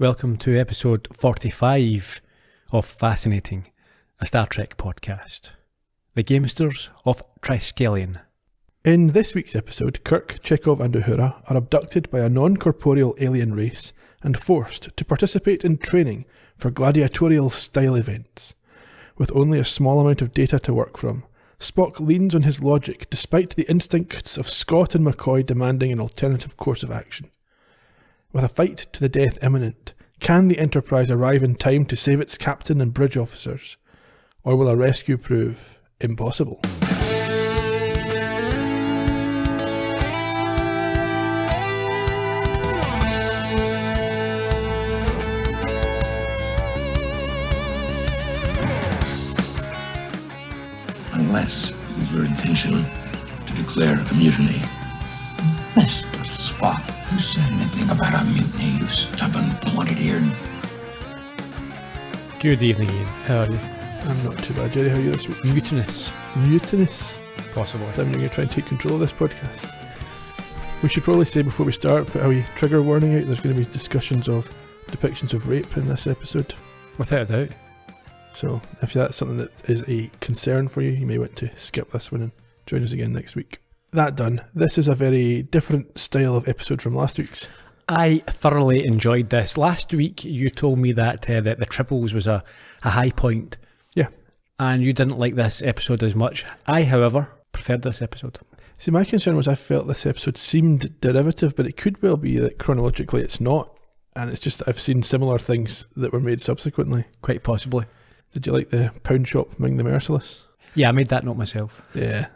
Welcome to episode 45 of Fascinating, a Star Trek podcast. The Gamesters of Triskelion. In this week's episode, Kirk, Chekhov and Uhura are abducted by a non-corporeal alien race and forced to participate in training for gladiatorial-style events. With only a small amount of data to work from, Spock leans on his logic despite the instincts of Scott and McCoy demanding an alternative course of action. With a fight to the death imminent, can the Enterprise arrive in time to save its captain and bridge officers? Or will a rescue prove impossible? Unless it is your intention to declare a mutiny. Mr. Spock, who said anything about a mutiny, you stubborn, pointed-eared? Good evening, Ian. How are you? I'm not too bad, Gerry. How are you this week? Mutinous. Mutinous? Possible. Does that mean you're going to try and take control of this podcast? We should probably say before we start, put a wee trigger warning out. There's going to be discussions of depictions of rape in this episode. Without a doubt. So if that's something that is a concern for you, you may want to skip this one and join us again next week. That done, this is a very different style of episode from last week's. I thoroughly enjoyed this. Last week you told me that the triples was a high point. Yeah. And you didn't like this episode as much. I, however, preferred this episode. See, my concern was I felt this episode seemed derivative, but it could well be that chronologically it's not. And it's just that I've seen similar things that were made subsequently. Quite possibly. Did you like the pound shop among the merciless? Yeah, I made that note myself. Yeah.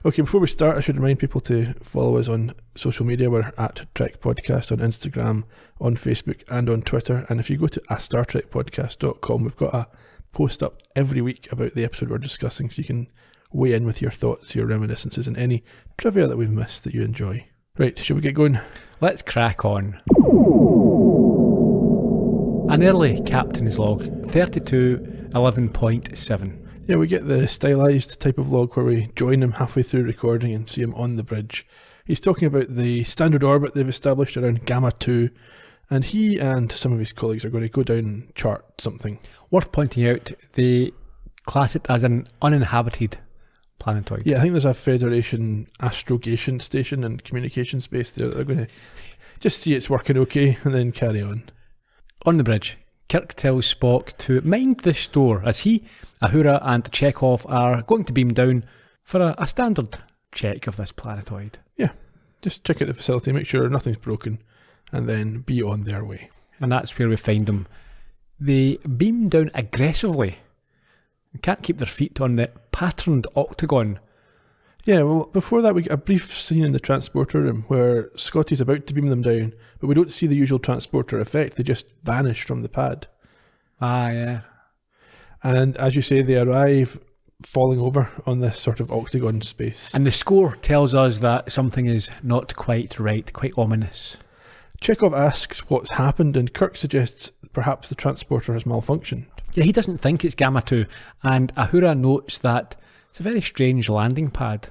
Okay, before we start, I should remind people to follow us on social media. We're at Trek Podcast on Instagram, on Facebook and on Twitter. And if you go to astartrekpodcast.com, we've got a post up every week about the episode we're discussing, so you can weigh in with your thoughts, your reminiscences and any trivia that we've missed that you enjoy. Right, shall we get going? Let's crack on. An early captain's log, 3211.7. Yeah, we get the stylised type of log where we join him halfway through recording and see him on the bridge. He's talking about the standard orbit they've established around Gamma 2, and he and some of his colleagues are going to go down and chart something. Worth pointing out, they class it as an uninhabited planetoid. Yeah, I think there's a Federation astrogation station and communication space there that they're going to just see it's working okay and then carry on. On the bridge, Kirk tells Spock to mind the store as he, Uhura and Chekhov are going to beam down for a standard check of this planetoid. Yeah, just check out the facility, make sure nothing's broken, and then be on their way. And that's where we find them. They beam down aggressively and can't keep their feet on the patterned octagon. Yeah, well, before that we get a brief scene in the transporter room where Scotty's about to beam them down, but we don't see the usual transporter effect, they just vanish from the pad. Ah, yeah. And as you say, they arrive falling over on this sort of octagon space. And the score tells us that something is not quite right, quite ominous. Chekhov asks what's happened, and Kirk suggests perhaps the transporter has malfunctioned. Yeah, he doesn't think it's Gamma 2, and Uhura notes that it's a very strange landing pad.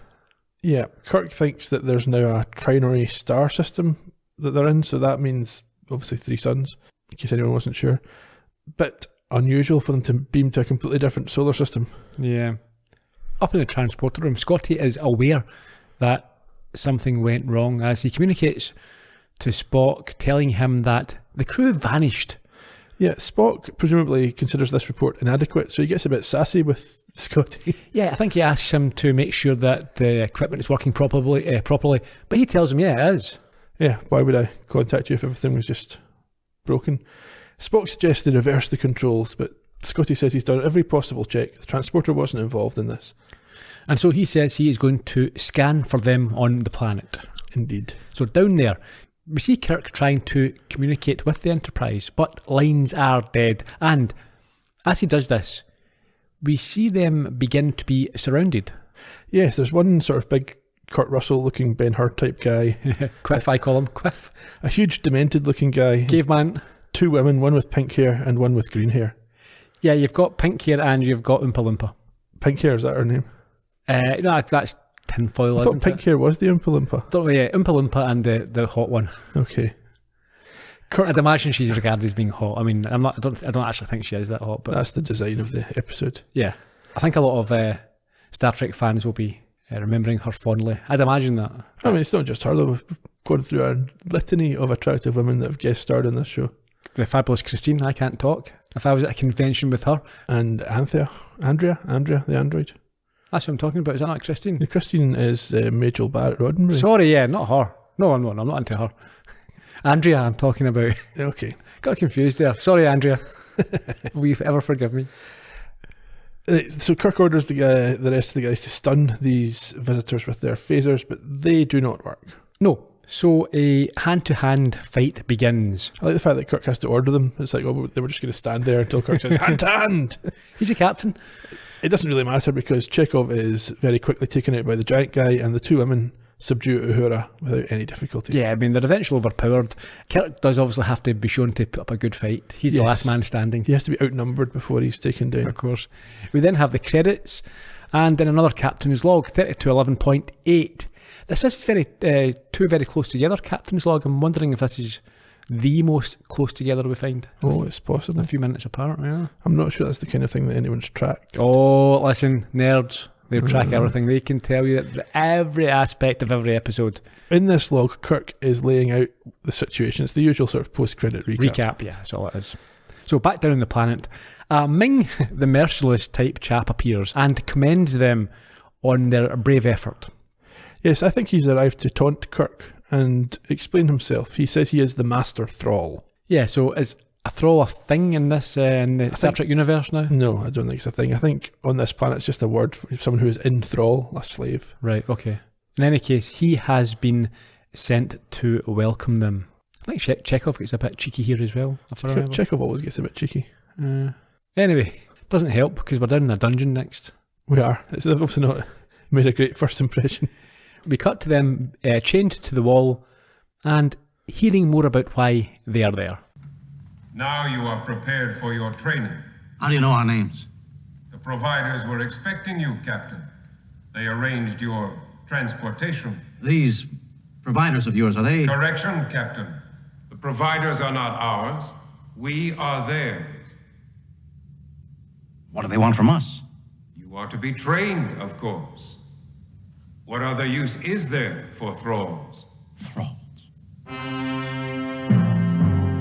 Yeah, Kirk thinks that there's now a trinary star system that they're in, so that means obviously 3 suns, in case anyone wasn't sure. But unusual for them to beam to a completely different solar system. Yeah. Up in the transporter room, Scotty is aware that something went wrong as he communicates to Spock, telling him that the crew vanished. Yeah, Spock presumably considers this report inadequate, so he gets a bit sassy with Scotty. Yeah, I think he asks him to make sure that the equipment is working properly, but he tells him, yeah, it is. Yeah, why would I contact you if everything was just broken? Spock suggests they reverse the controls, but Scotty says he's done every possible check. The transporter wasn't involved in this. And so he says he is going to scan for them on the planet. Indeed. So down there, we see Kirk trying to communicate with the Enterprise, but lines are dead. And as he does this, we see them begin to be surrounded. Yes, there's one sort of big Kurt Russell looking Ben Hur type guy. Quiff, I call him. Quiff. A huge demented looking guy. Caveman. 2 women, one with pink hair and one with green hair. Yeah, you've got pink hair and you've got Oompa Loompa. Pink hair, is that her name? No, that's tinfoil, isn't it? Pink hair was the Oompa Loompa. Don't know, yeah, Oompa Loompa and the hot one. Okay. Kirk, I'd imagine she's regarded as being hot. I mean, I don't actually think she is that hot, but that's the design of the episode. yeah, I think a lot of Star Trek fans will be remembering her fondly. I'd imagine that. I mean, it's not just her though. We've gone through a litany of attractive women that have guest starred in this show. The fabulous Christine, I can't talk. If I was at a convention with her. And Andrea, the android. That's what I'm talking about. Is that not Christine? The Christine is Majel Barrett Roddenberry. Sorry, yeah, not her. No, I'm not into her. Andrea, I'm talking about. Okay. Got confused there. Sorry, Andrea. Will you ever forgive me? So Kirk orders the rest of the guys to stun these visitors with their phasers, but they do not work. No. So a hand-to-hand fight begins. I like the fact that Kirk has to order them. It's like, oh, they were just going to stand there until Kirk says, hand to hand. He's a captain. It doesn't really matter because Chekhov is very quickly taken out by the giant guy, and the two women subdue Uhura without any difficulty. Yeah, I mean, they're eventually overpowered. Kirk does obviously have to be shown to put up a good fight. He's the last man standing. He has to be outnumbered before he's taken down. Of course. We then have the credits, and then another captain's log, 3211.8. This is two very close together captain's log. I'm wondering if this is the most close together we find. Oh, it's possible. A few minutes apart, yeah. I'm not sure that's the kind of thing that anyone's tracked. Oh, listen, nerds. They track everything. They can tell you that every aspect of every episode. In this log, Kirk is laying out the situation. It's the usual sort of post-credit recap. Yeah, that's all it is. So back down on the planet, Ming, the merciless type chap, appears and commends them on their brave effort. Yes, I think he's arrived to taunt Kirk and explain himself. He says he is the master thrall. Yeah, so is a thrall a thing in this in the Star Trek universe now? No, I don't think it's a thing. I think on this planet it's just a word for someone who is in thrall, a slave. Right, okay. In any case, he has been sent to welcome them. I think Chekhov gets a bit cheeky here as well. Chekhov always gets a bit cheeky. Anyway, doesn't help because we're down in a dungeon next. We are. It's obviously not made a great first impression. We cut to them chained to the wall and hearing more about why they are there. Now you are prepared for your training. How do you know our names? The providers were expecting you, Captain. They arranged your transportation. These providers of yours, are they? Correction, Captain. The providers are not ours. We are theirs. What do they want from us? You are to be trained, of course. What other use is there for thralls? Thralls.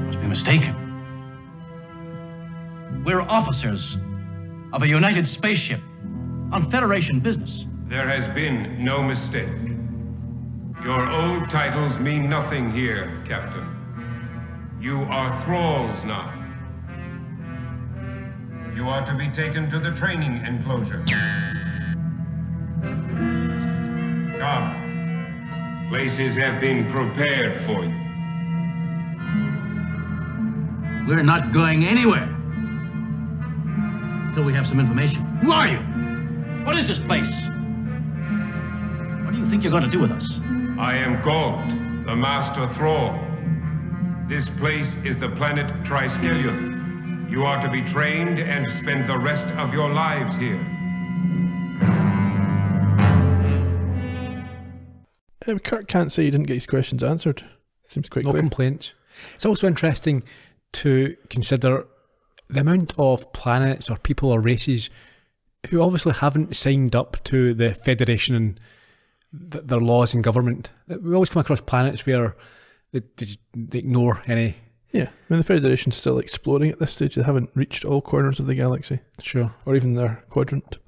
Must be mistaken. We're officers of a United spaceship on Federation business. There has been no mistake. Your old titles mean nothing here, Captain. You are thralls now. You are to be taken to the training enclosure. Come. Places have been prepared for you. We're not going anywhere until we have some information. Who are you? What is this place? What do you think you're going to do with us? I am Galt, the Master Thrall. This place is the planet Triskelion. You are to be trained and spend the rest of your lives here. Kirk can't say he didn't get his questions answered. Seems quite clear. No complaints. It's also interesting to consider the amount of planets or people or races who obviously haven't signed up to the Federation and their laws and government. We always come across planets where they ignore any... Yeah, I mean, the Federation's still exploring at this stage. They haven't reached all corners of the galaxy. Sure. Or even their quadrant.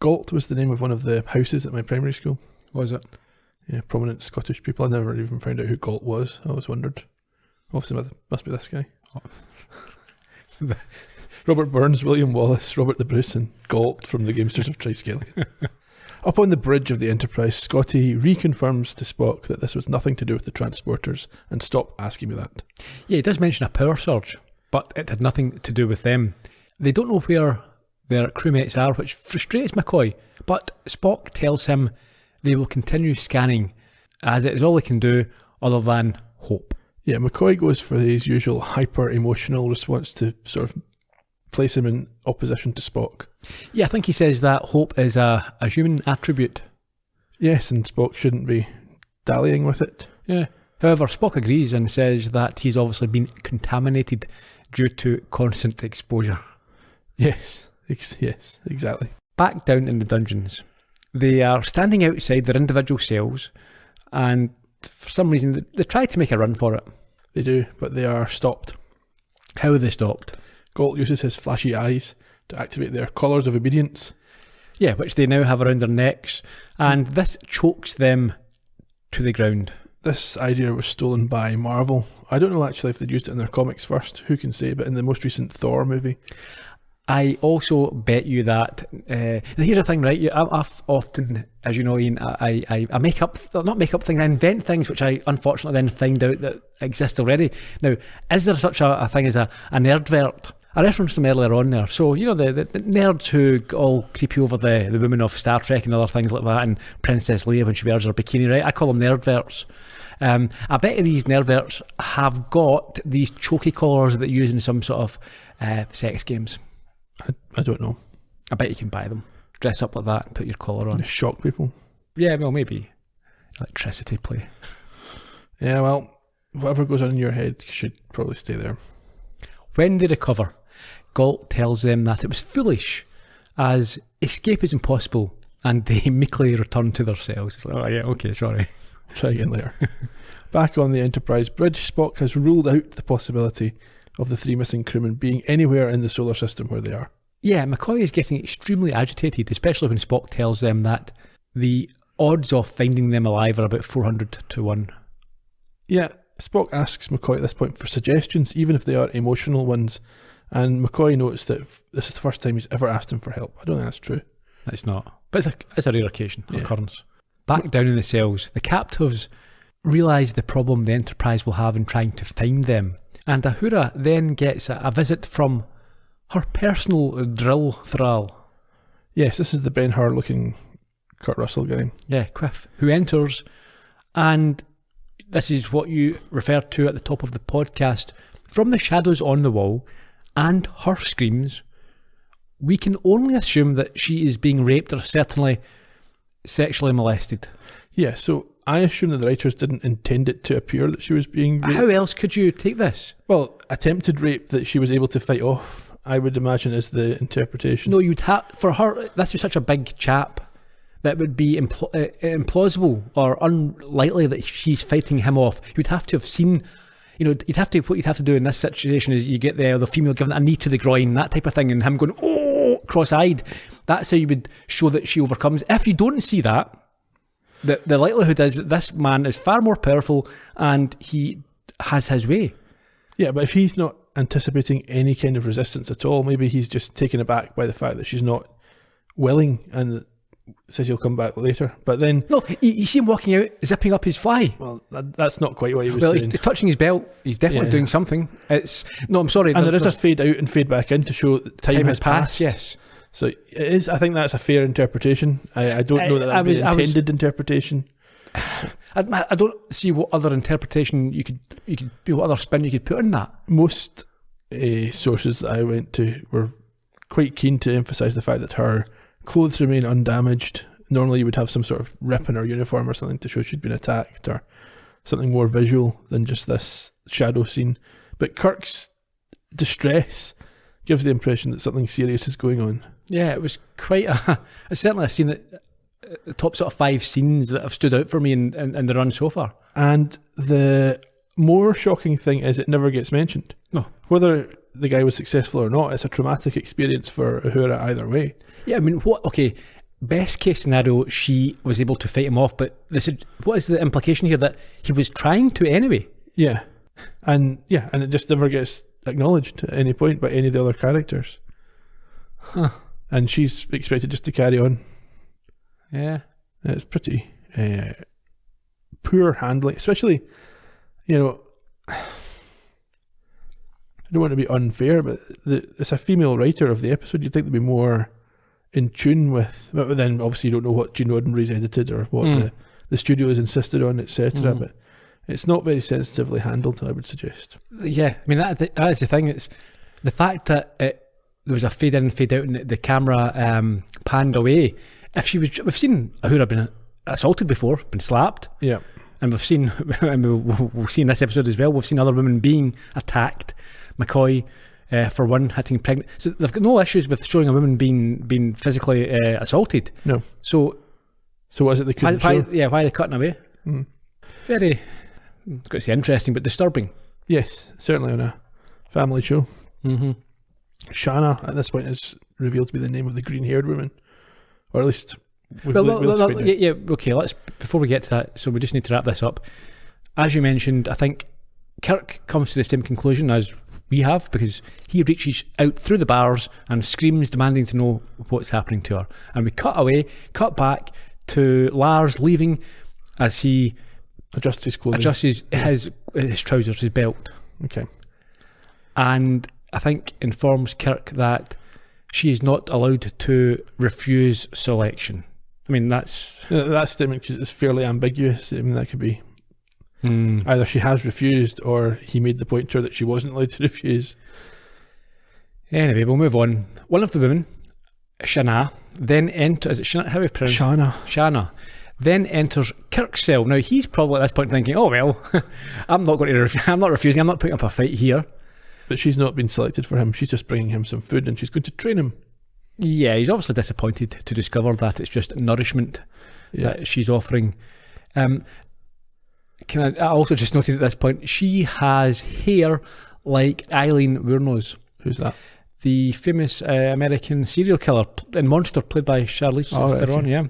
Galt was the name of one of the houses at my primary school. Was it? Yeah, prominent Scottish people. I never even found out who Galt was. I always wondered. Obviously, must be this guy. Oh. Robert Burns, William Wallace, Robert the Bruce, and Galt from the Gamesters of Triskelion. Up on the bridge of the Enterprise, Scotty reconfirms to Spock that this was nothing to do with the transporters, and stop asking me that. Yeah, he does mention a power surge, but it had nothing to do with them. They don't know where their crewmates are, which frustrates McCoy, but Spock tells him they will continue scanning, as it is all they can do other than hope. Yeah, McCoy goes for his usual hyper-emotional response to sort of place him in opposition to Spock. Yeah, I think he says that hope is a human attribute. Yes, and Spock shouldn't be dallying with it. Yeah, However, Spock agrees and says that he's obviously been contaminated due to constant exposure. Yes, exactly. Back down in the dungeons, they are standing outside their individual cells, and for some reason they try to make a run for it. They do, but they are stopped. How are they stopped? Galt uses his flashy eyes to activate their collars of obedience. Yeah, which they now have around their necks, and this chokes them to the ground. This idea was stolen by Marvel. I don't know actually if they'd used it in their comics first, who can say, but in the most recent Thor movie. I also bet you that, here's the thing, right, I've often, as you know, Ian, I not make up things, I invent things which I unfortunately then find out that exist already. Now, is there such a thing as a nerdvert? I referenced them earlier on there. So, you know, the nerds who all creepy over the women of Star Trek and other things like that, and Princess Leia when she wears her bikini, right? I call them nerdverts. I bet you these nerdverts have got these chokey collars that you use in some sort of sex games. I don't know. I bet you can buy them. Dress up like that and put your collar on. To shock people. Yeah, well, maybe. Electricity play. Yeah, well, whatever goes on in your head should probably stay there. When they recover, Galt tells them that it was foolish, as escape is impossible, and they meekly return to their cells. It's like, oh yeah, okay, sorry. Try again later. Back on the Enterprise bridge, Spock has ruled out the possibility of the 3 missing crewmen being anywhere in the solar system where they are. Yeah, McCoy is getting extremely agitated, especially when Spock tells them that the odds of finding them alive are about 400 to 1. Yeah, Spock asks McCoy at this point for suggestions, even if they are emotional ones, and McCoy notes that this is the first time he's ever asked him for help. I don't think that's true. It's not, but it's a rare occasion, occurrence. Back down in the cells, the captives realise the problem the Enterprise will have in trying to find them, and Uhura then gets a visit from her personal drill thrall. Yes, this is the Ben-Hur looking Kurt Russell guy. Yeah, Quiff, who enters, and this is what you referred to at the top of the podcast. From the shadows on the wall and her screams, we can only assume that she is being raped or certainly sexually molested. Yeah, so I assume that the writers didn't intend it to appear that she was being raped. How else could you take this? Well, attempted rape that she was able to fight off, I would imagine, is the interpretation. No, you'd have, for her, this was such a big chap that would be implausible or unlikely that she's fighting him off. You'd have to have seen, you know, what you'd have to do in this situation is you get the female giving a knee to the groin, that type of thing, and him going, oh, cross-eyed. That's how you would show that she overcomes. If you don't see that, the likelihood is that this man is far more powerful and he has his way. Yeah, but if he's not anticipating any kind of resistance at all, maybe he's just taken aback by the fact that she's not willing and says he'll come back later. But then... No, you see him walking out, zipping up his fly. Well, that's not quite what he was doing. He's touching his belt. He's definitely doing something. I'm sorry. And there is a fade out and fade back in to show that time has passed. Yes. So it is. I think that's a fair interpretation. I don't know that would be an intended interpretation. I don't see what other interpretation you could what other spin you could put on that. Most sources that I went to were quite keen to emphasise the fact that her clothes remain undamaged. Normally you would have some sort of rip in her uniform or something to show she'd been attacked, or something more visual than just this shadow scene. But Kirk's distress gives the impression that something serious is going on. Yeah, it was quite it's certainly a scene that the top sort of 5 scenes that have stood out for me in the run so far. And the more shocking thing is it never gets mentioned. No. Whether the guy was successful or not, it's a traumatic experience for Uhura either way. Yeah, I mean, best case scenario, she was able to fight him off, but what is the implication here? That he was trying to anyway? Yeah, and it just never gets acknowledged at any point by any of the other characters. Huh. And she's expected just to carry on. Yeah. It's pretty poor handling, especially, I don't want to be unfair, but it's a female writer of the episode. You'd think they'd be more in tune with, but then obviously you don't know what Gene Roddenberry's edited or what the studio has insisted on, etc. But it's not very sensitively handled, I would suggest. Yeah, I mean, that is the thing. It's the fact that there was a fade in, fade out, and the camera panned away. We've seen Uhura been assaulted before, been slapped. Yeah. and we've seen, and we'll see in this episode as well, we've seen other women being attacked. McCoy, for one, hitting pregnant. So they've got no issues with showing a woman being physically assaulted. No. So what is it they couldn't show? Why are they cutting away? Very, I've got to say, interesting but disturbing. Yes, certainly on a family show. Mm-hmm. Shanna, at this point, is revealed to be the name of the green-haired woman. Or at least... Okay, let's, before we get to that, so we just need to wrap this up. As you mentioned, I think Kirk comes to the same conclusion as we have, because he reaches out through the bars and screams, demanding to know what's happening to her. And we cut back to Lars leaving as he adjusts his clothing. Adjusts his trousers, his belt. Okay. And I think informs Kirk that she is not allowed to refuse selection. I mean, that statement is fairly ambiguous. I mean, that could be either she has refused or he made the point to her that she wasn't allowed to refuse. Anyway, we'll move on. One of the women, Shanna, then enters... Is it Shanna? How do you pronounce it? Shanna. Then enters Kirk's cell. Now, he's probably at this point thinking, oh, well, I'm not refusing. I'm not putting up a fight here. But she's not been selected for him. She's just bringing him some food and she's going to train him. Yeah, he's obviously disappointed to discover that it's just nourishment that she's offering. I also just noted at this point, she has hair like Eileen Wuornos. Who's that? The famous American serial killer and monster played by Charlize Theron. Yeah.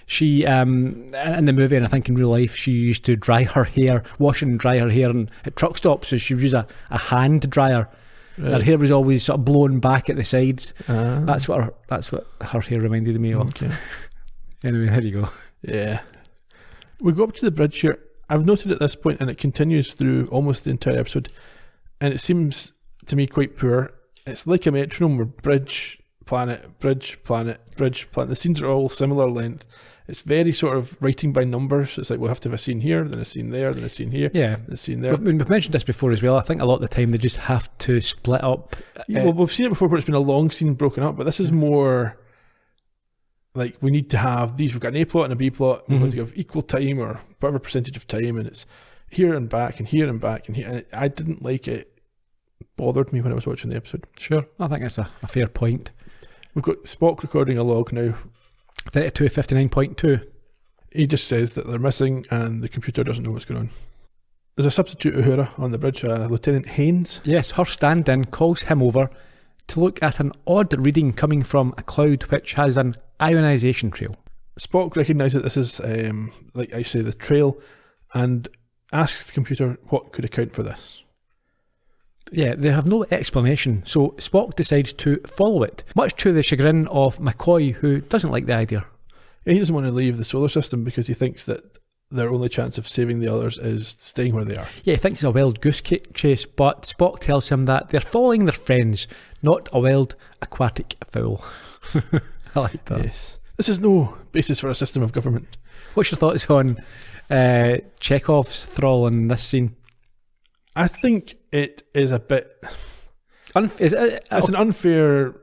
She, in the movie, and I think in real life, she used to wash and dry her hair at truck stops, so she would use a hand dryer. Really? Her hair was always sort of blown back at the sides. That's what her hair reminded me of. Okay. Anyway, there you go. Yeah. We go up to the bridge here. I've noted at this point, and it continues through almost the entire episode, and it seems to me quite poor. It's like a metronome where bridge, planet, bridge, planet, bridge, planet. The scenes are all similar length. It's very sort of writing by numbers. It's like we'll have to have a scene here, then a scene there, then a scene here, then a scene there. We've mentioned this before as well. I think a lot of the time they just have to split up. Well, we've seen it before where it's been a long scene broken up, but this is more like we need to have these. We've got an A plot and a B plot. We're going to give equal time or whatever percentage of time, and it's here and back and here and back and here. And I didn't like it. Bothered me when I was watching the episode. Sure, I think that's a fair point. We've got Spock recording a log now. 3259.2. He just says that they're missing and the computer doesn't know what's going on. There's a substitute Uhura on the bridge, Lieutenant Haynes. Yes, her stand-in calls him over to look at an odd reading coming from a cloud which has an ionization trail. Spock recognises this is, like I say, the trail, and asks the computer what could account for this. Yeah, they have no explanation, so Spock decides to follow it, much to the chagrin of McCoy, who doesn't like the idea. Yeah, he doesn't want to leave the solar system because he thinks that their only chance of saving the others is staying where they are. Yeah, he thinks it's a wild goose chase, but Spock tells him that they're following their friends, not a wild aquatic fowl. I like that. Yes. This is no basis for a system of government. What's your thoughts on Chekhov's thrall in this scene? I think it is a bit... it's an unfair...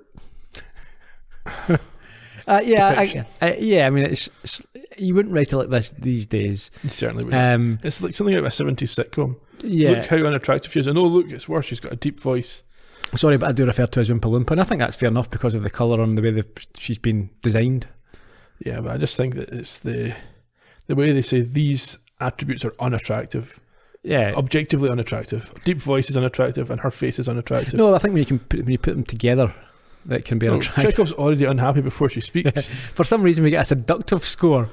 I mean, it's you wouldn't write it like this these days. You certainly wouldn't. It's like something out of a 70s sitcom. Yeah. Look how unattractive she is. And oh, look, it's worse. She's got a deep voice. Sorry, but I do refer to her as Oompa Loompa, and I think that's fair enough because of the colour and the way she's been designed. Yeah, but I just think that it's the way they say these attributes are unattractive. Yeah, objectively unattractive. Deep voice is unattractive, and her face is unattractive. No, I think when you put them together, that can be unattractive. Chekhov's already unhappy before she speaks. For some reason, we get a seductive score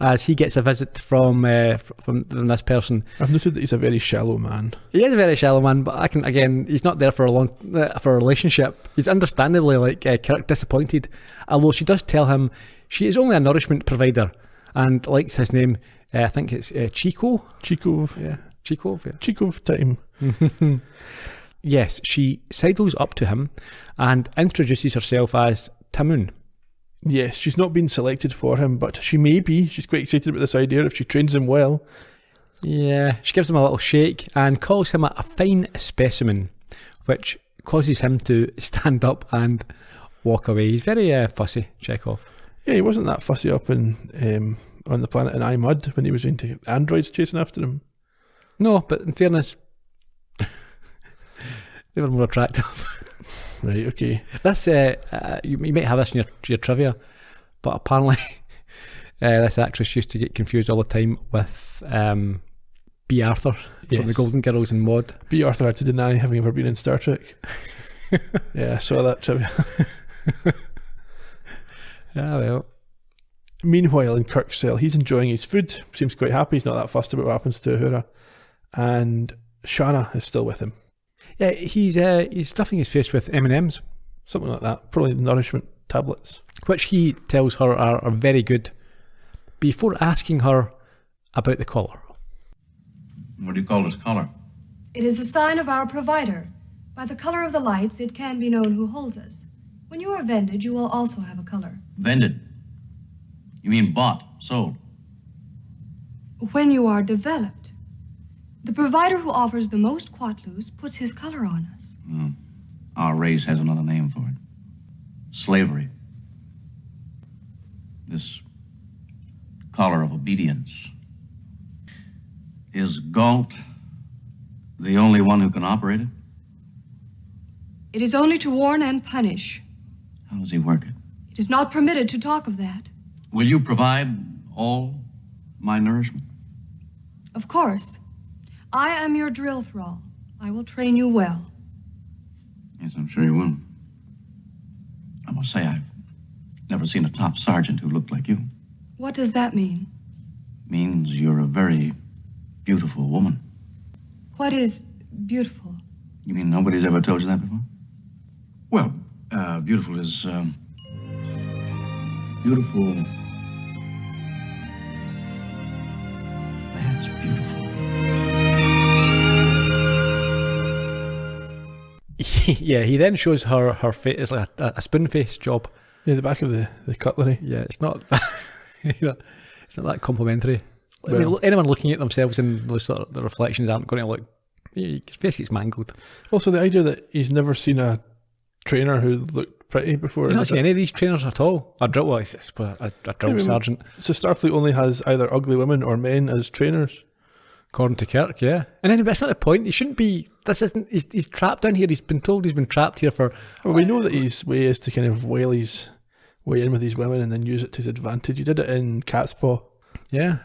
as he gets a visit from this person. I've noted that he's a very shallow man. He is a very shallow man, but he's not there for a relationship. He's understandably Kirk disappointed, although she does tell him she is only a nourishment provider and likes his name. I think it's Chico. Chekov. Yeah. Chekov, yeah. Chekov time. Yes, she sidles up to him and introduces herself as Tamun. Yes, she's not been selected for him, but she may be. She's quite excited about this idea if she trains him well. Yeah, she gives him a little shake and calls him a fine specimen, which causes him to stand up and walk away. He's very fussy, Chekhov. Yeah, he wasn't that fussy up in on the planet in Mud when he was into androids chasing after him. No, but in fairness, they were more attractive. Right, okay. This, you might have this in your trivia, but apparently this actress used to get confused all the time with B. Arthur from the Golden Girls and Maud. B. Arthur had to deny having ever been in Star Trek. Yeah, I saw that trivia. Yeah, well. Meanwhile, in Kirk's cell, he's enjoying his food. Seems quite happy. He's not that fussed about what happens to Uhura. And Shanna is still with him. Yeah, he's stuffing his face with M&Ms. Something like that. Probably nourishment tablets. Which he tells her are very good, before asking her about the collar. What do you call this collar? It is the sign of our provider. By the color of the lights, it can be known who holds us. When you are vended, you will also have a color. Vended? You mean bought, sold? When you are developed, the provider who offers the most quatlus puts his color on us. Our race has another name for it. Slavery. This collar of obedience. Is Galt the only one who can operate it? It is only to warn and punish. How does he work it? It is not permitted to talk of that. Will you provide all my nourishment? Of course. I am your drill thrall. I will train you well. Yes, I'm sure you will. I must say, I've never seen a top sergeant who looked like you. What does that mean? Means you're a very beautiful woman. What is beautiful? You mean nobody's ever told you that before? Well, beautiful is, beautiful. That's beautiful. Yeah, he then shows her face. It's like a spoon face job. Yeah, the back of the cutlery. Yeah, it's not it's not that complimentary. Well, I mean, anyone looking at themselves in those sort of the reflections aren't going to look. His face gets mangled. Also, the idea that he's never seen a trainer who looked pretty before. He's not seen any of these trainers at all. A drill, a drill sergeant. So Starfleet only has either ugly women or men as trainers. According to Kirk, yeah. And then that's not the point. He shouldn't be. This isn't. He's trapped down here. He's been told he's been trapped here for. Well, we know that his way is to kind of whale his way in with these women and then use it to his advantage. He did it in Cat's Paw. Yeah.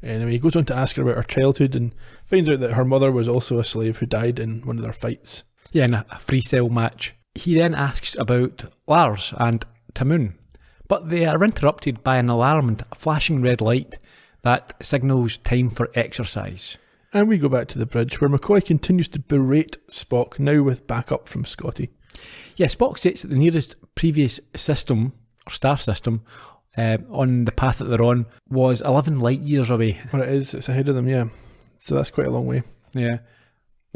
Anyway, he goes on to ask her about her childhood and finds out that her mother was also a slave who died in one of their fights. Yeah, in a freestyle match. He then asks about Lars and Tamoon, but they are interrupted by an alarm and a flashing red light that signals time for exercise. And we go back to the bridge where McCoy continues to berate Spock, now with backup from Scotty. Yeah, Spock states that the nearest previous system, or star system, on the path that they're on was 11 light years away. Well, it is. It's ahead of them, yeah. So that's quite a long way. Yeah.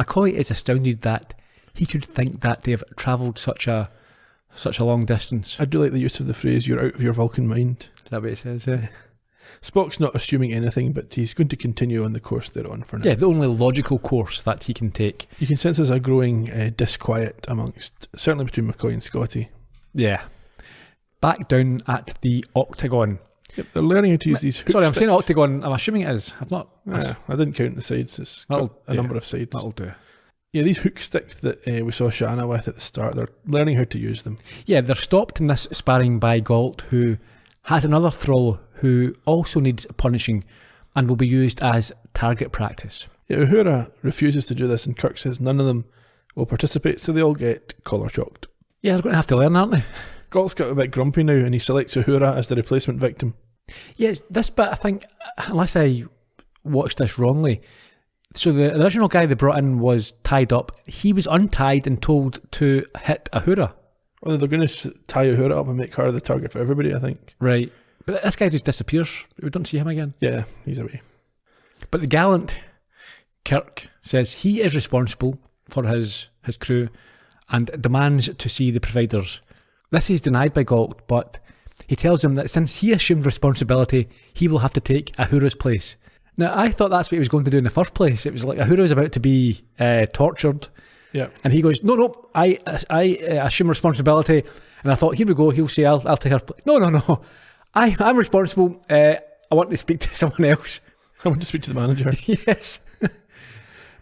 McCoy is astounded that he could think that they've travelled such a long distance. I do like the use of the phrase, you're out of your Vulcan mind. Is that what it says? Yeah. Spock's not assuming anything, but he's going to continue on the course they're on for now. Yeah, the only logical course that he can take. You can sense there's a growing disquiet certainly between McCoy and Scotty. Yeah. Back down at the Octagon. Yep, they're learning how to use these hook Sorry, I'm sticks. saying Octagon. I'm assuming it is. I've not. Yeah, I didn't count the sides. It's got a number of sides. That'll do. Yeah, these hook sticks that we saw Shanna with at the start, they're learning how to use them. Yeah, they're stopped in this sparring by Galt, who has another thrall who also needs punishing and will be used as target practice. Yeah, Uhura refuses to do this, and Kirk says none of them will participate, so they all get collar shocked. Yeah, they're going to have to learn, aren't they? Galt's got a bit grumpy now, and he selects Uhura as the replacement victim. Yes, this bit, I think, unless I watched this wrongly, so the original guy they brought in was tied up. He was untied and told to hit Uhura. Well, they're going to tie Uhura up and make her the target for everybody, I think. Right. But this guy just disappears. We don't see him again. Yeah, he's away. But the gallant Kirk says he is responsible for his crew and demands to see the providers. This is denied by Galt, but he tells them that since he assumed responsibility, he will have to take Uhura's place. Now, I thought that's what he was going to do in the first place. It was like Uhura was about to be tortured. Yeah. And he goes, no, I assume responsibility. And I thought, here we go. He'll say, I'll take her place. No. I'm responsible. I want to speak to someone else. I want to speak to the manager. Yes.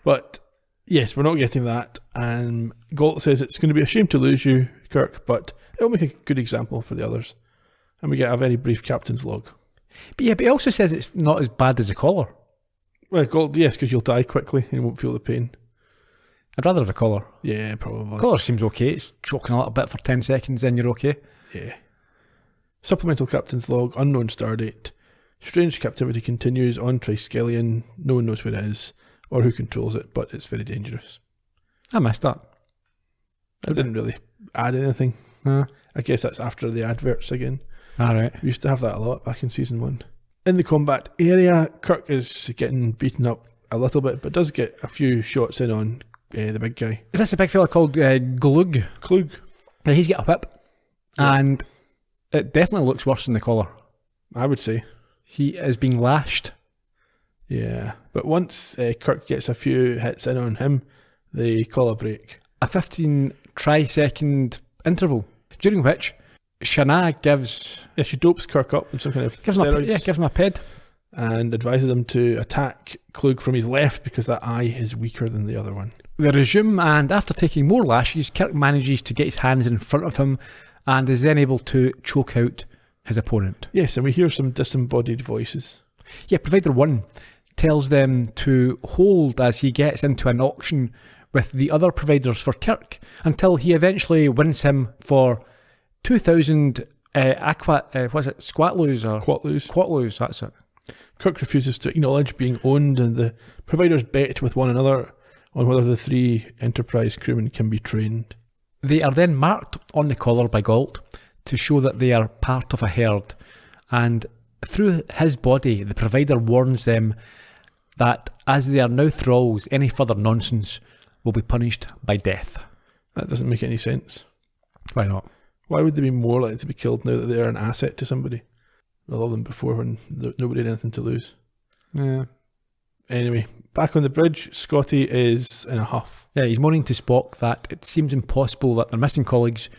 But yes, we're not getting that. And Galt says it's going to be a shame to lose you, Kirk, but it'll make a good example for the others. And we get a very brief captain's log. But he also says it's not as bad as a collar. Well, Galt, yes, because you'll die quickly and you won't feel the pain. I'd rather have a collar. Yeah, probably. Collar seems okay. It's choking a little bit for 10 seconds, then you're okay. Yeah. Supplemental captain's log, unknown stardate. Strange captivity continues on Triskelion. No one knows where it is or who controls it, but it's very dangerous. I missed that. I didn't really add anything. I guess that's after the adverts again. Alright. We used to have that a lot back in season 1. In the combat area, Kirk is getting beaten up a little bit, but does get a few shots in on the big guy. Is this the big fella called Glug? Klug. He's got a whip. Yeah. And it definitely looks worse than the collar. I would say. He is being lashed. Yeah, but once Kirk gets a few hits in on him, they call a break. A 15 trisecond interval, during which Shana gives... Yeah, she dopes Kirk up with some kind of steroids. Gives him a ped. And advises him to attack Klug from his left because that eye is weaker than the other one. They resume, and after taking more lashes, Kirk manages to get his hands in front of him and is then able to choke out his opponent. Yes, and we hear some disembodied voices. Yeah, Provider 1 tells them to hold as he gets into an auction with the other providers for Kirk until he eventually wins him for 2,000 squatloos or quatloos, that's it. Kirk refuses to acknowledge being owned, and the providers bet with one another on whether the 3 Enterprise crewmen can be trained. They are then marked on the collar by Galt to show that they are part of a herd, and through his body the provider warns them that as they are now thralls, any further nonsense will be punished by death. That doesn't make any sense. Why not? Why would they be more likely to be killed now that they are an asset to somebody, rather than before when nobody had anything to lose? Yeah. Anyway, back on the bridge, Scotty is in a huff. Yeah, he's moaning to Spock that it seems impossible that their missing colleagues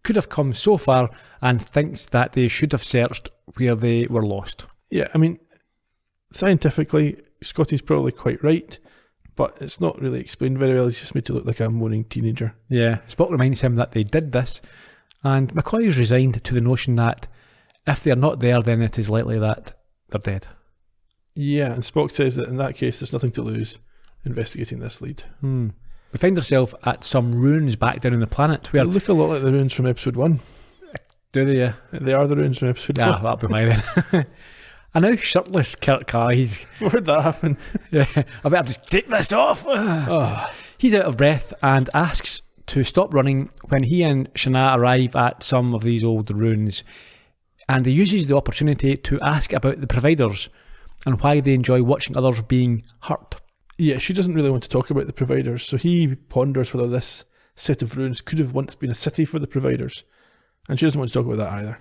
could have come so far, and thinks that they should have searched where they were lost. Yeah, I mean, scientifically, Scotty's probably quite right, but it's not really explained very well. He's just made to look like a moaning teenager. Yeah, Spock reminds him that they did this, and McCoy is resigned to the notion that if they're not there, then it is likely that they're dead. Yeah, and Spock says that in that case, there's nothing to lose investigating this lead. We find ourselves at some ruins back down on the planet where... They look a lot like the ruins from episode 1. Do they? Yeah. They are the ruins from episode 1. Yeah, that'll be mine then. A now shirtless Kirk, he's... Where'd that happen? Yeah, I better just take this off. He's out of breath and asks to stop running when he and Shana arrive at some of these old ruins, and he uses the opportunity to ask about the providers and why they enjoy watching others being hurt. Yeah, she doesn't really want to talk about the providers, so he ponders whether this set of ruins could have once been a city for the providers, and she doesn't want to talk about that either.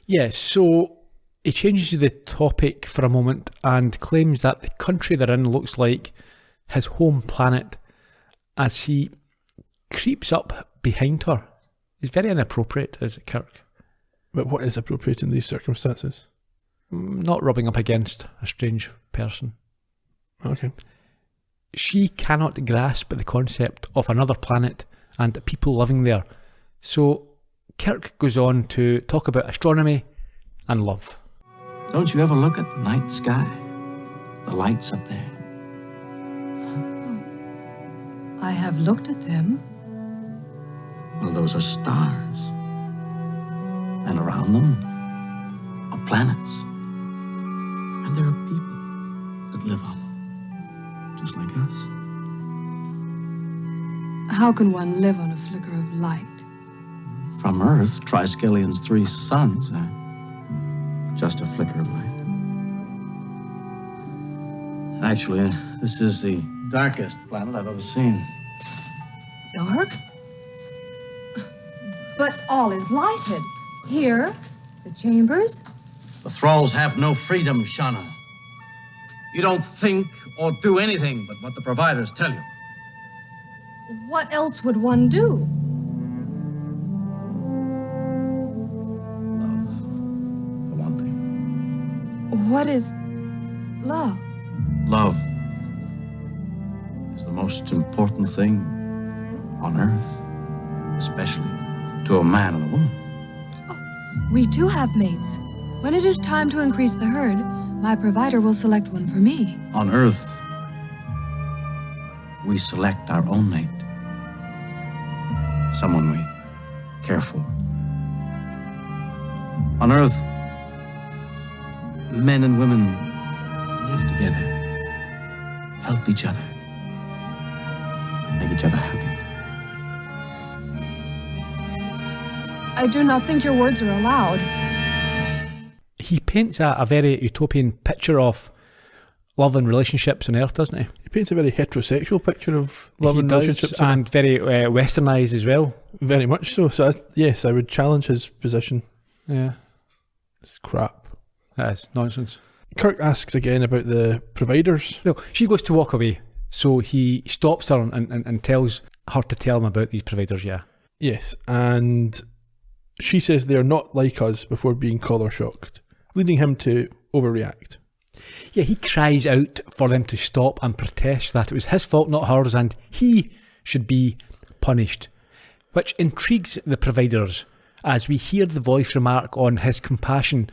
Yeah, so he changes the topic for a moment and claims that the country they're in looks like his home planet as he creeps up behind her. He's very inappropriate, is Kirk. But what is appropriate in these circumstances? Not rubbing up against a strange person. Okay. She cannot grasp the concept of another planet and people living there. So Kirk goes on to talk about astronomy and love. Don't you ever look at the night sky? The lights up there. I have looked at them. Well, those are stars. And around them are planets. And there are people that live on them, just like us. How can one live on a flicker of light? From Earth, Triskelion's 3 suns are just a flicker of light. Actually, this is the darkest planet I've ever seen. Dark? But all is lighted. Here, the chambers. The thralls have no freedom, Shana. You don't think or do anything but what the providers tell you. What else would one do? Love, for one thing. What is love? Love is the most important thing on earth, especially to a man and a woman. We too have mates. When it is time to increase the herd, my provider will select one for me. On earth, we select our own mate, someone we care for. On earth, men and women live together, help each other, make each other happy. I do not think your words are allowed. He paints a very utopian picture of love and relationships on Earth, doesn't he? He paints a very heterosexual picture of love and relationships. And very westernised as well. Very much so. So, yes, I would challenge his position. Yeah. It's crap. That is nonsense. Kirk asks again about the providers. No, she goes to walk away, so he stops her and tells her to tell him about these providers, yeah. Yes, and she says they are not like us before being collar shocked, leading him to overreact. Yeah, he cries out for them to stop and protest that it was his fault, not hers, and he should be punished, which intrigues the providers as we hear the voice remark on his compassion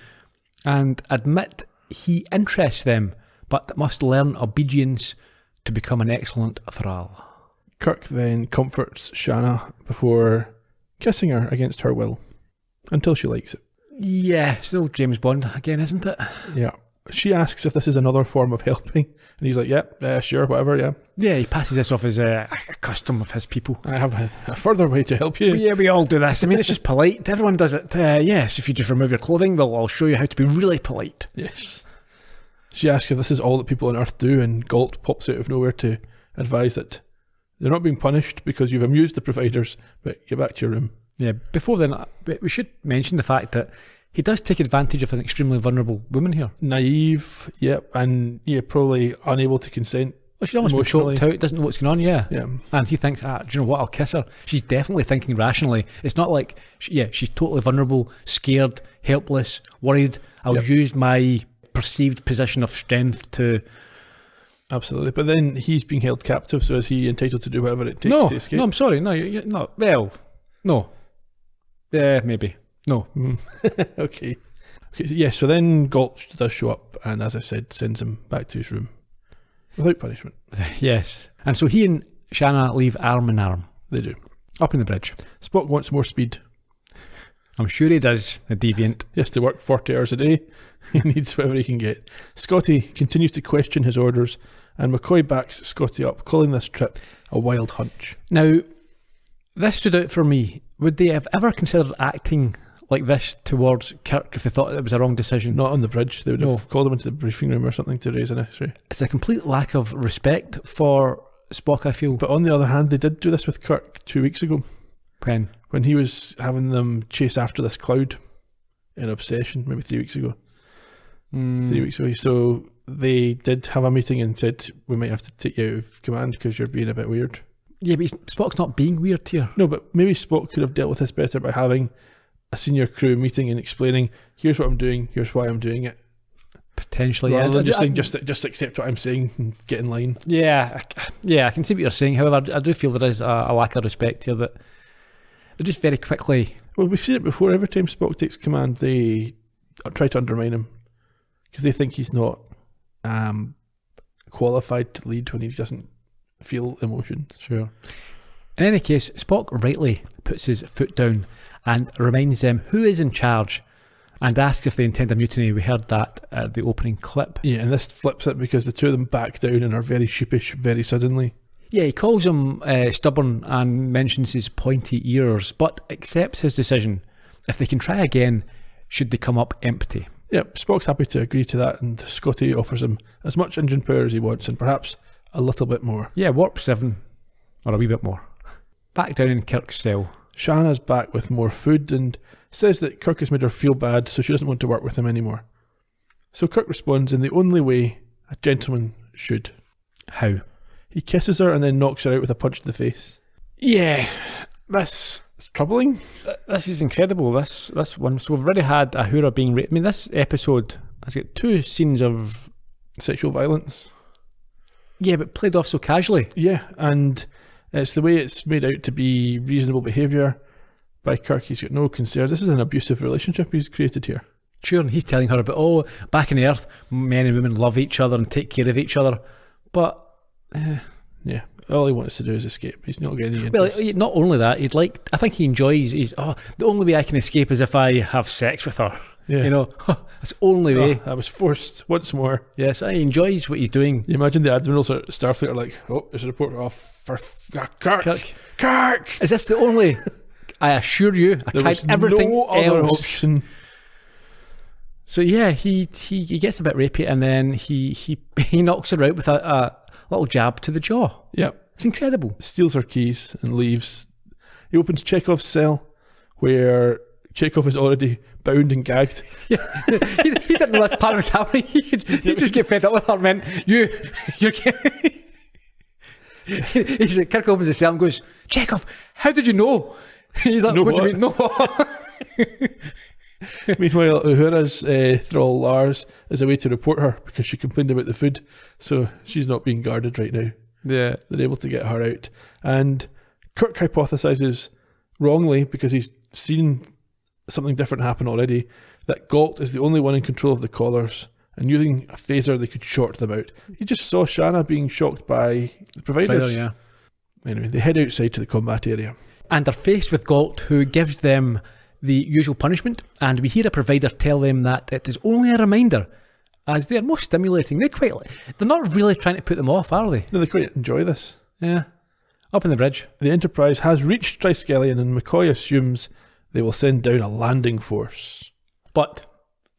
and admit he interests them, but must learn obedience to become an excellent thrall. Kirk then comforts Shanna before kissing her against her will, until she likes it. Yeah, still James Bond again, isn't it? Yeah. She asks if this is another form of helping, and he's like, yep, sure, whatever, yeah. Yeah, he passes this off as a custom of his people. I have a further way to help you. Yeah, we all do this. I mean, it's just polite. Everyone does it. Yes, if you just remove your clothing, well, I'll show you how to be really polite. Yes. She asks if this is all that people on Earth do, and Galt pops out of nowhere to advise that they're not being punished because you've amused the providers, but get back to your room. Yeah, before then, we should mention the fact that he does take advantage of an extremely vulnerable woman here. Naive, yep, and probably unable to consent. Well, she's almost been choked out, doesn't know what's going on, yeah. And he thinks, do you know what, I'll kiss her. She's definitely thinking rationally. It's not like, she's totally vulnerable, scared, helpless, worried. I'll use my perceived position of strength to... Absolutely, but then he's being held captive, so is he entitled to do whatever it takes to escape? No, I'm sorry, no, you're not. Well, no. Maybe. No. Okay, so then Galt does show up and, as I said, sends him back to his room without punishment. Yes. And so he and Shanna leave arm in arm. They do. Up in the bridge. Spock wants more speed. I'm sure he does, the deviant. He has to work 40 hours a day. He needs whatever he can get. Scotty continues to question his orders, and McCoy backs Scotty up, calling this trip a wild hunch. Now, this stood out for me. Would they have ever considered acting like this towards Kirk if they thought it was a wrong decision? Not on the bridge. They would have called him into the briefing room or something to raise an issue. It's a complete lack of respect for Spock, I feel. But on the other hand, they did do this with Kirk 2 weeks ago. When he was having them chase after this cloud in Obsession, maybe 3 weeks ago. 3 weeks ago. So they did have a meeting and said, we might have to take you out of command because you're being a bit weird. Yeah, but Spock's not being weird here. No, but maybe Spock could have dealt with this better by having a senior crew meeting and explaining, here's what I'm doing, here's why I'm doing it. Potentially, rather than just saying, just accept what I'm saying and get in line. Yeah, I can see what you're saying. However, I do feel there is a lack of respect here that they're just very quickly... Well, we've seen it before. Every time Spock takes command, they try to undermine him because they think he's not qualified to lead when he doesn't feel emotions. Sure. In any case, Spock rightly puts his foot down and reminds them who is in charge and asks if they intend a mutiny. We heard that at the opening clip. Yeah, and this flips it because the two of them back down and are very sheepish very suddenly. Yeah, he calls him stubborn and mentions his pointy ears, but accepts his decision if they can try again should they come up empty. Yep, Spock's happy to agree to that, and Scotty offers him as much engine power as he wants and perhaps a little bit more. Yeah, warp 7, or a wee bit more. Back down in Kirk's cell. Shanna's back with more food and says that Kirk has made her feel bad, so she doesn't want to work with him anymore. So Kirk responds in the only way a gentleman should. How? He kisses her and then knocks her out with a punch to the face. Yeah, it's troubling. This is incredible, this one. So we've already had Uhura being raped. I mean, this episode Has got 2 scenes of... Sexual violence. Yeah, but played off so casually. Yeah, and it's the way it's made out to be reasonable behaviour by Kirk. He's got no concern. This is an abusive relationship he's created here. Sure, and he's telling her about, back on Earth, men and women love each other and take care of each other. But... yeah, all he wants to do is escape. He's not getting any well, interest. not only that, I think he enjoys, the only way I can escape is if I have sex with her. Yeah. You know, that's the only way. I was forced once more. Yes, he enjoys what he's doing. You imagine the admirals at Starfleet are like, oh, there's a report for Kirk. Is this the only... I assure you, I There tried was everything no other else. option. So yeah, he gets a bit rapey, and then he knocks her out with a little jab to the jaw. Yep. It's incredible. Steals her keys and leaves. He opens Chekhov's cell, where Chekhov is already bound and gagged. Yeah, he didn't know this part was happening. He just get fed up with her, man. You're he's like, Kirk opens the cell and goes, Chekhov, how did you know? He's like, Know what do what? you mean? No what? Meanwhile, Uhura's thrall Lars is away to report her because she complained about the food, so she's not being guarded right now. Yeah. They're able to get her out. And Kirk hypothesizes wrongly, because he's seen something different happen already, that Galt is the only one in control of the collars, and using a phaser they could short them out. He just saw Shanna being shocked by the providers. Yeah. Anyway, they head outside to the combat area. And they're faced with Galt, who gives them the usual punishment, and we hear a provider tell them that it is only a reminder, as they're most stimulating. They're not really trying to put them off, are they? No, they quite enjoy this. Yeah. Up in the bridge. The Enterprise has reached Triskelion, and McCoy assumes they will send down a landing force. But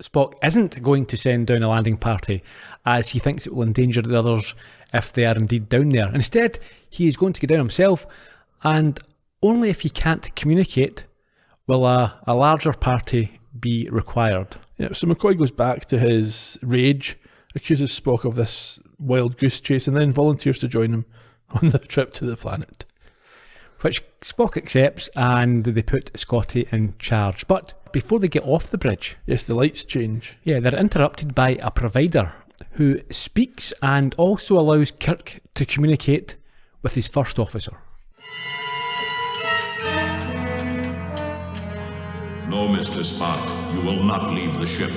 Spock isn't going to send down a landing party, as he thinks it will endanger the others if they are indeed down there. Instead, he is going to go down himself, and only if he can't communicate will a larger party be required. Yeah, so McCoy goes back to his rage, accuses Spock of this wild goose chase, and then volunteers to join him on the trip to the planet. Which Spock accepts, and they put Scotty in charge. But before they get off the bridge... Yes, the lights change. Yeah, they're interrupted by a provider who speaks and also allows Kirk to communicate with his first officer. No, Mr. Spock, you will not leave the ship.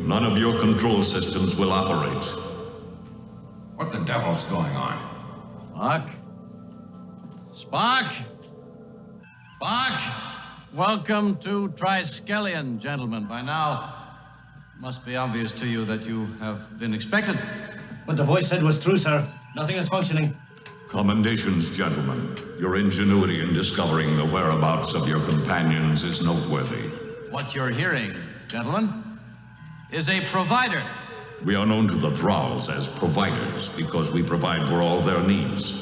None of your control systems will operate. What the devil's going on? Spock? Welcome to Triskelion, gentlemen. By now, it must be obvious to you that you have been expected. What the voice said was true, sir. Nothing is functioning. Commendations, gentlemen. Your ingenuity in discovering the whereabouts of your companions is noteworthy. What you're hearing, gentlemen, is a provider. We are known to the Thralls as providers because we provide for all their needs.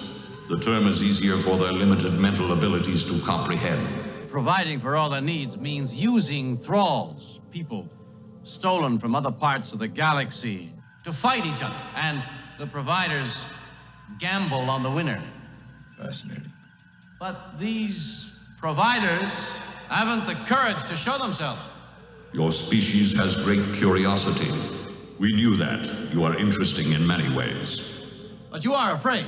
The term is easier for their limited mental abilities to comprehend. Providing for all their needs means using thralls, people stolen from other parts of the galaxy, to fight each other. And the providers gamble on the winner. Fascinating. But these providers haven't the courage to show themselves. Your species has great curiosity. We knew that. You are interesting in many ways. But you are afraid.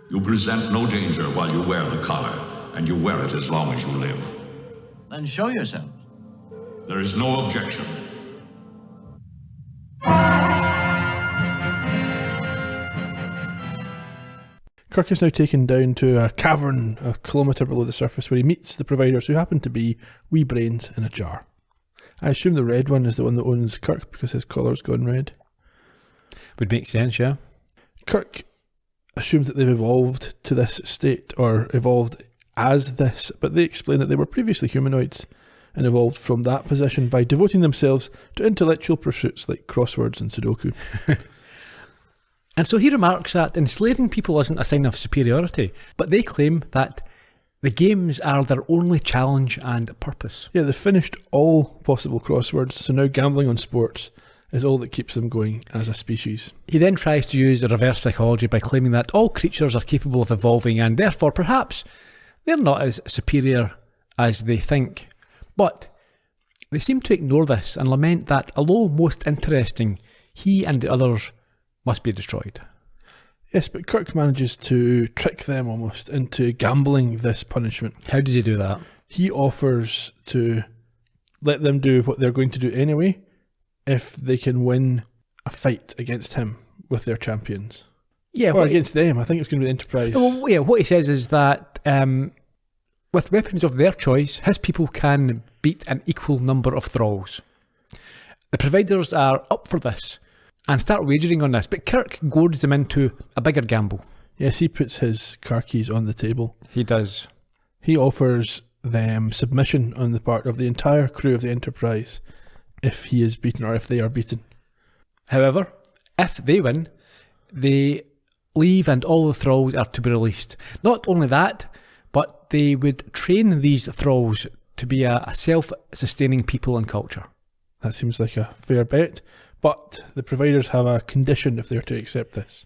You present no danger while you wear the collar, and you wear it as long as you live. Then show yourselves. There is no objection. Kirk is now taken down to a cavern a kilometre below the surface, where he meets the providers, who happen to be wee brains in a jar. I assume the red one is the one that owns Kirk, because his collar's gone red. Would make sense, yeah. Kirk assumes that they've evolved to this state, or evolved as this, but they explain that they were previously humanoids and evolved from that position by devoting themselves to intellectual pursuits like crosswords and Sudoku. And so he remarks that enslaving people isn't a sign of superiority, but they claim that the games are their only challenge and purpose. Yeah, they've finished all possible crosswords, so now gambling on sports is all that keeps them going as a species. He then tries to use reverse psychology by claiming that all creatures are capable of evolving, and therefore perhaps they're not as superior as they think. But They seem to ignore this and lament that, although most interesting, he and the others must be destroyed. Yes, but Kirk manages to trick them almost into gambling this punishment. How does he do that? He offers to let them do what they're going to do anyway if they can win a fight against him with their champions. Yeah, or against them. I think it's going to be the Enterprise. Well, yeah, what he says is that with weapons of their choice, his people can beat an equal number of thralls. The providers are up for this and start wagering on this, but Kirk goads them into a bigger gamble. Yes, he puts his car keys on the table. He does. He offers them submission on the part of the entire crew of the Enterprise if he is beaten or if they are beaten. However, if they win, they leave and all the thralls are to be released. Not only that, but they would train these thralls to be a self-sustaining people and culture. That seems like a fair bet. But the providers have a condition if they're to accept this.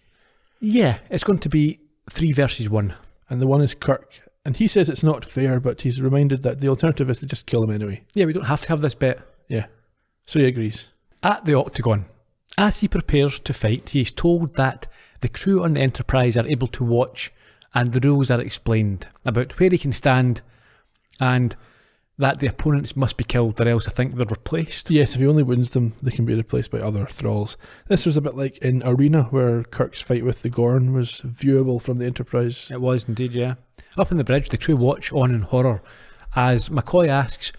Yeah, it's going to be 3 versus 1. And the one is Kirk. And he says it's not fair, but he's reminded that the alternative is to just kill him anyway. Yeah, we don't have to have this bet. Yeah. So he agrees. At the Octagon, as he prepares to fight, he is told that the crew on the Enterprise are able to watch and the rules are explained about where he can stand and that the opponents must be killed or else I think they're replaced. Yes, if he only wins them, they can be replaced by other thralls. This was a bit like in Arena, where Kirk's fight with the Gorn was viewable from the Enterprise. It was indeed, yeah. Up on the bridge, the crew watch on in horror as McCoy asks,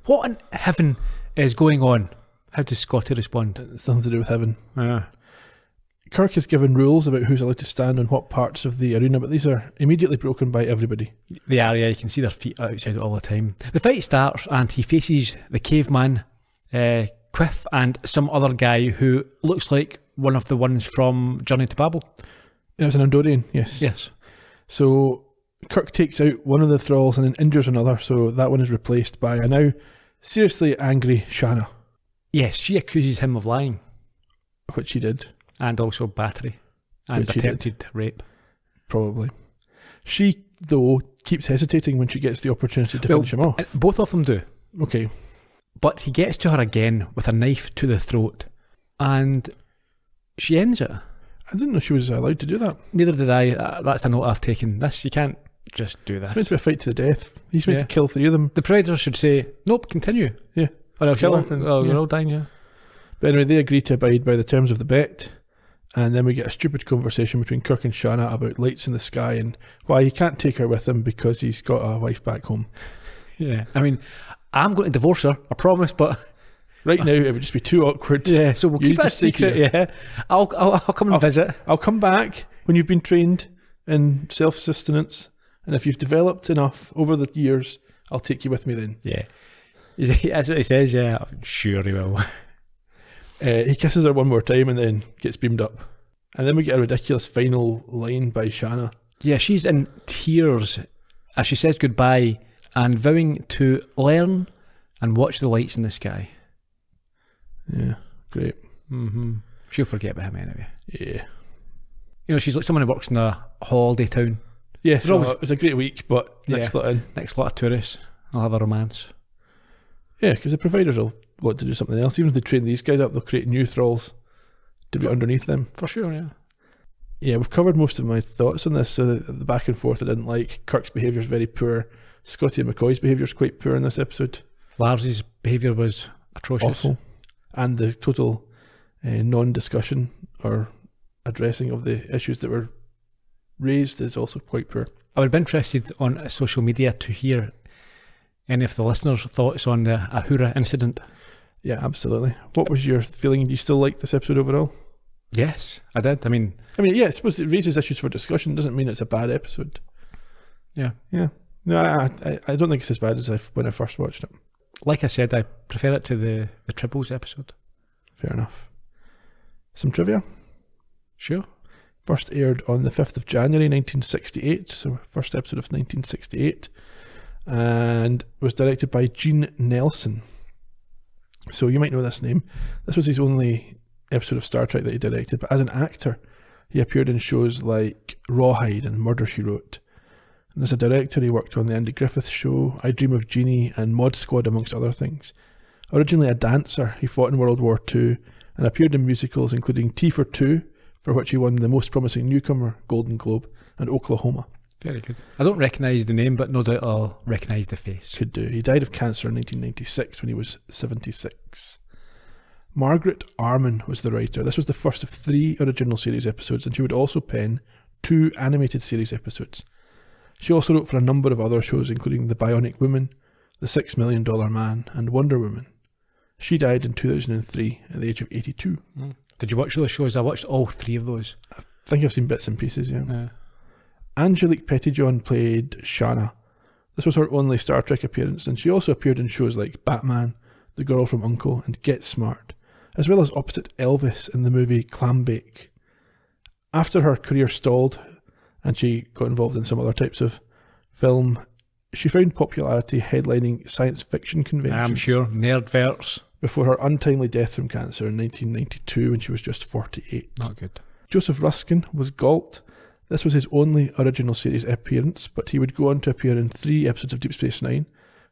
"What in heaven is going on?" How does Scotty respond? It's nothing to do with heaven. Kirk is given rules about who's allowed to stand on what parts of the arena, but these are immediately broken by everybody. They are, yeah, you can see their feet outside all the time. The fight starts and he faces the caveman, Quiff, and some other guy who looks like one of the ones from Journey to Babel. It was an Andorian, yes. Yes. So Kirk takes out one of the thralls and then injures another, so that one is replaced by a now seriously angry Shanna. Yes, she accuses him of lying. Which he did. And also battery. And attempted rape. Probably. She, though, keeps hesitating when she gets the opportunity to finish him off. Both of them do. Okay. But he gets to her again with a knife to the throat. And she ends it. I didn't know she was allowed to do that. Neither did I. That's a note I've taken. You can't just do this. It's meant to be a fight to the death. He's meant to kill 3 of them. The Predators should say, nope, continue. Yeah. Or else you're all dying, yeah. But anyway, they agree to abide by the terms of the bet. And then we get a stupid conversation between Kirk and Shanna about lights in the sky and why he can't take her with him because he's got a wife back home. Yeah. I mean, I'm going to divorce her, I promise, but right now it would just be too awkward. Yeah, so we'll keep it a secret, yeah. I'll come and visit. I'll come back when you've been trained in self-sustenance, and if you've developed enough over the years, I'll take you with me then. Yeah. That's what he says, yeah. I'm sure he will. He kisses her one more time and then gets beamed up. And then we get a ridiculous final line by Shanna. Yeah, she's in tears as she says goodbye and vowing to learn and watch the lights in the sky. Yeah, great. Mm-hmm. She'll forget about him anyway. Yeah. You know, she's like someone who works in a holiday town. Yes, it was a great week, but next lot in. Next lot of tourists. I'll have a romance. Yeah, because the providers will want to do something else. Even if they train these guys up, they'll create new thralls to be underneath them. For sure, yeah. Yeah, we've covered most of my thoughts on this. So the back and forth I didn't like. Kirk's behaviour is very poor. Scotty and McCoy's behaviour is quite poor in this episode. Lars's behaviour was atrocious. Awful. And the total non-discussion or addressing of the issues that were raised is also quite poor. I would be interested on social media to hear any of the listeners' thoughts on the Uhura incident. Yeah, absolutely. What was your feeling? Do you still like this episode overall? Yes, I did. I mean, yeah, I suppose it raises issues for discussion. Doesn't mean it's a bad episode. Yeah. Yeah. No, I don't think it's as bad as when I first watched it. Like I said, I prefer it to the Tribbles episode. Fair enough. Some trivia? Sure. First aired on the 5th of January 1968, so first episode of 1968, and was directed by Gene Nelson. So you might know this name. This was his only episode of Star Trek that he directed, but as an actor, he appeared in shows like Rawhide and Murder, She Wrote. And as a director, he worked on The Andy Griffith Show, I Dream of Jeannie, and Mod Squad, amongst other things. Originally a dancer, he fought in World War II and appeared in musicals including Tea for Two, for which he won the Most Promising Newcomer Golden Globe, and Oklahoma. Very good. I don't recognise the name, but no doubt I'll recognise the face. Could do. He died of cancer in 1996 when he was 76. Margaret Arman was the writer. This was the first of 3 original series episodes, and she would also pen 2 animated series episodes. She also wrote for a number of other shows, including The Bionic Woman, The $6 Million Man, and Wonder Woman. She died in 2003 at the age of 82. Did you watch those shows? I watched all 3 of those. I think I've seen bits and pieces, yeah. Angelique Pettyjohn played Shanna. This was her only Star Trek appearance, and she also appeared in shows like Batman, The Girl from U.N.C.L.E. and Get Smart, as well as opposite Elvis in the movie Clambake. After her career stalled, and she got involved in some other types of film, she found popularity headlining science fiction conventions. I'm sure. Nerdverse. Before her untimely death from cancer in 1992 when she was just 48. Not good. Joseph Ruskin was Galt. This was his only original series appearance, but he would go on to appear in 3 episodes of Deep Space Nine,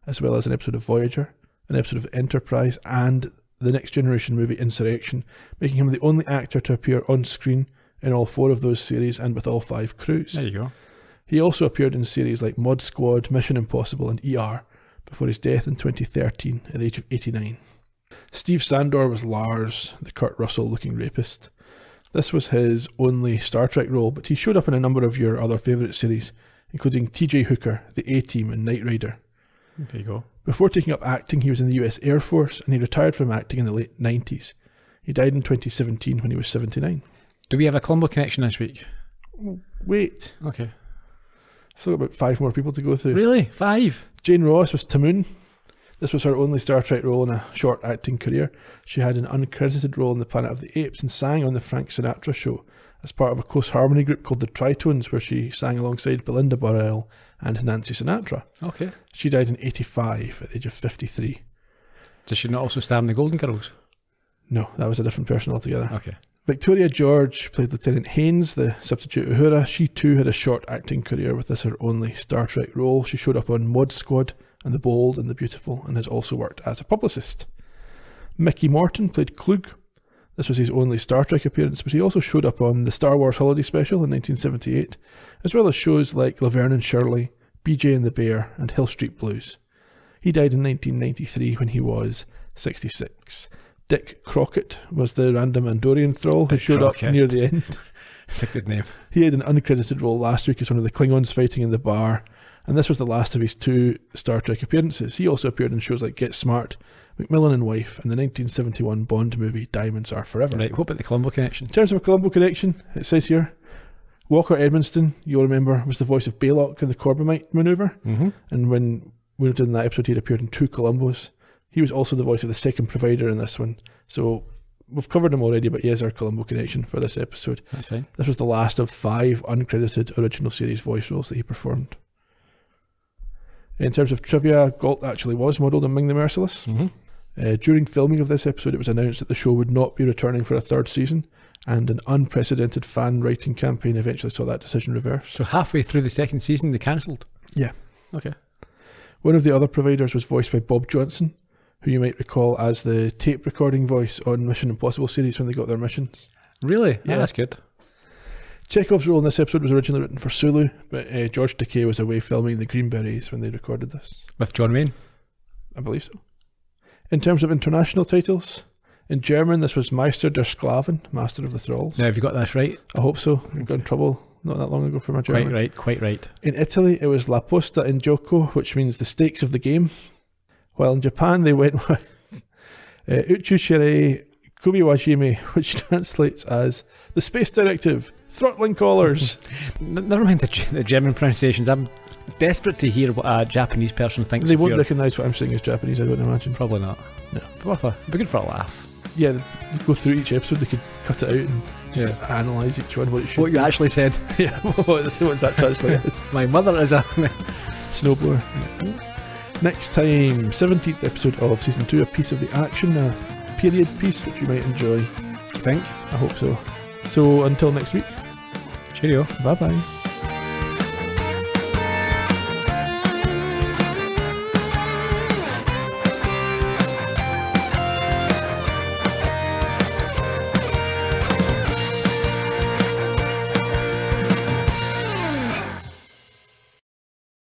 as well as an episode of Voyager, an episode of Enterprise, and the Next Generation movie Insurrection, making him the only actor to appear on screen in all 4 of those series and with all 5 crews. There you go. He also appeared in series like Mod Squad, Mission Impossible, and ER before his death in 2013 at the age of 89. Steve Sandor was Lars, the Kurt Russell-looking rapist. This was his only Star Trek role, but he showed up in a number of your other favourite series, including TJ Hooker, The A-Team, and Knight Rider. There you go. Before taking up acting, he was in the US Air Force, and he retired from acting in the late 90s. He died in 2017 when he was 79. Do we have a Colombo connection this week? Wait. Okay. I've still got about 5 more people to go through. Really? 5? Jane Ross was Tamoon. This was her only Star Trek role in a short acting career. She had an uncredited role in The Planet of the Apes and sang on the Frank Sinatra Show as part of a close harmony group called the Tritones, where she sang alongside Belinda Burrell and Nancy Sinatra. Okay. She died in 85 at the age of 53. Does she not also star in the Golden Girls? No, that was a different person altogether. Okay. Victoria George played Lieutenant Haynes, the substitute Uhura. She too had a short acting career with this her only Star Trek role. She showed up on Mod Squad and The Bold and the Beautiful, and has also worked as a publicist. Mickey Morton played Klug. This was his only Star Trek appearance, but he also showed up on the Star Wars Holiday Special in 1978, as well as shows like Laverne and Shirley, BJ and the Bear, and Hill Street Blues. He died in 1993 when he was 66. Dick Crockett was the random Andorian thrall who showed up near the end. It's a good name. He had an uncredited role last week as one of the Klingons fighting in the bar, and this was the last of his 2 Star Trek appearances. He also appeared in shows like Get Smart, Macmillan and Wife, and the 1971 Bond movie Diamonds Are Forever. Right, what about the Colombo connection? In terms of a Colombo connection, it says here, Walker Edmonston, you'll remember, was the voice of Baylock in the Corbomite manoeuvre, and when we did in that episode, he'd appeared in 2 Colombos. He was also the voice of the second provider in this one, so we've covered him already, but he is our Colombo connection for this episode. That's fine. This was the last of 5 uncredited original series voice roles that he performed. In terms of trivia, Galt actually was modelled on Ming the Merciless. During filming of this episode, it was announced that the show would not be returning for a 3rd season, and an unprecedented fan writing campaign eventually saw that decision reversed. So halfway through the 2nd season, they cancelled? Yeah. Okay. One of the other providers was voiced by Bob Johnson, who you might recall as the tape recording voice on Mission Impossible series when they got their missions. Really? Yeah, that's good. Chekhov's role in this episode was originally written for Sulu, but George Takei was away filming The Green Berets when they recorded this. With John Wayne? I believe so. In terms of international titles, in German this was Meister der Sklaven, Master of the Thralls. Now have you got that right? I hope so. I got in trouble not that long ago for my German. Quite right. In Italy it was La Posta in Gioco, which means the stakes of the game. While in Japan they went with Uchushire Kubiwajime, which translates as the Space Directive, Throttling Collars. Never mind the German pronunciations. I'm desperate to hear what a Japanese person thinks. They won't recognise what I'm saying as Japanese, I don't imagine. Probably not. No. It'd be good for a laugh. Yeah, they go through each episode, they could cut it out and just analyse each one, what it should What you actually said. Yeah, what's that translated? My mother is a snowblower. Next time, 17th episode of Season 2, a piece of the action, a period piece which you might enjoy. I think. I hope so. So until next week. Cheerio. Bye bye.